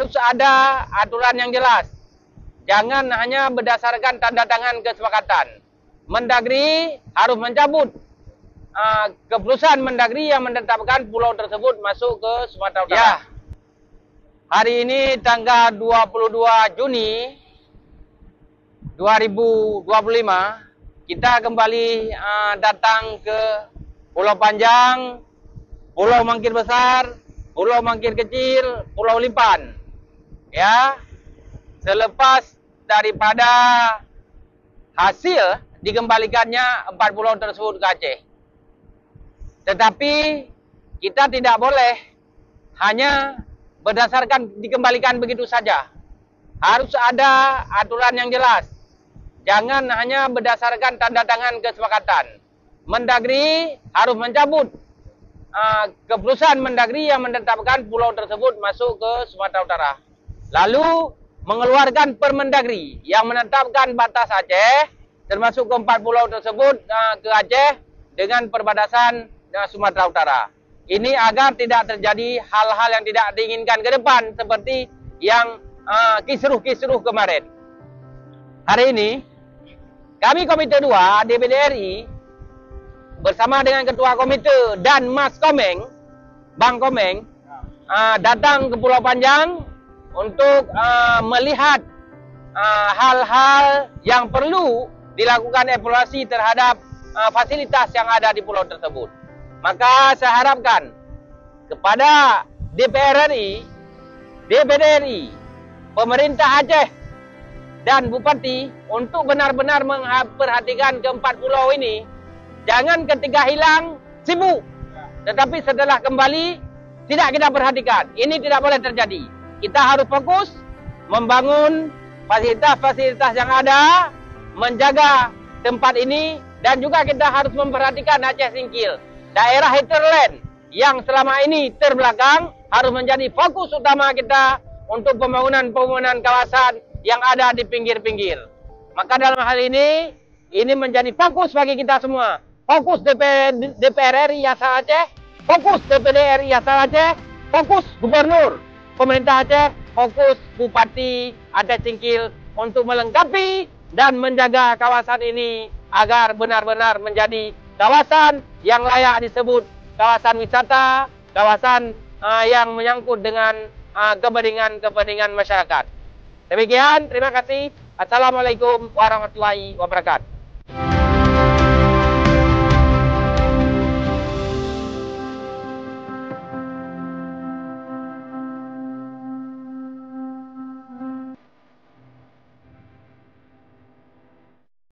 harus ada aturan yang jelas. Jangan hanya berdasarkan tanda tangan kesepakatan. Mendagri harus mencabut keputusan Mendagri yang menetapkan pulau tersebut masuk ke Sumatera Utara. Ya. Hari ini tanggal 22 Juni 2025, kita kembali datang ke Pulau Panjang, Pulau Mangkir Besar, Pulau Mangkir Kecil, Pulau Limpan. Ya, selepas daripada hasil dikembalikannya 4 pulau tersebut ke Aceh. Tetapi kita tidak boleh hanya berdasarkan dikembalikan begitu saja. Harus ada aturan yang jelas. Jangan hanya berdasarkan tanda tangan kesepakatan. Mendagri harus mencabut keputusan Mendagri yang menetapkan pulau tersebut masuk ke Sumatera Utara. Lalu mengeluarkan Permendagri yang menetapkan batas Aceh, termasuk ke 4 pulau tersebut ke Aceh dengan perbatasan Sumatera Utara. Ini agar tidak terjadi hal-hal yang tidak diinginkan ke depan seperti yang kisruh-kisruh kemarin. Hari ini kami Komite 2 DPD RI bersama dengan Ketua Komite dan Mas Komeng, Bang Komeng, datang ke Pulau Panjang untuk melihat hal-hal yang perlu dilakukan evaluasi terhadap fasilitas yang ada di pulau tersebut. Maka saya harapkan kepada DPR RI, DPD RI, pemerintah Aceh dan Bupati untuk benar-benar memperhatikan keempat pulau ini. Jangan ketika hilang sibuk, tetapi setelah kembali tidak kita perhatikan. Ini tidak boleh terjadi. Kita harus fokus membangun fasilitas-fasilitas yang ada, menjaga tempat ini, dan juga kita harus memperhatikan Aceh Singkil. Daerah hinterland yang selama ini terbelakang harus menjadi fokus utama kita untuk pembangunan kawasan yang ada di pinggir-pinggir. Maka dalam hal ini menjadi fokus bagi kita semua. Fokus DPR RI asal Aceh, fokus DPD RI asal Aceh, fokus Gubernur Pemerintah Aceh, fokus Bupati Aceh Singkil untuk melengkapi dan menjaga kawasan ini agar benar-benar menjadi kawasan yang layak disebut kawasan wisata, kawasan yang menyangkut dengan kepentingan masyarakat. Demikian, terima kasih. Assalamualaikum warahmatullahi wabarakatuh.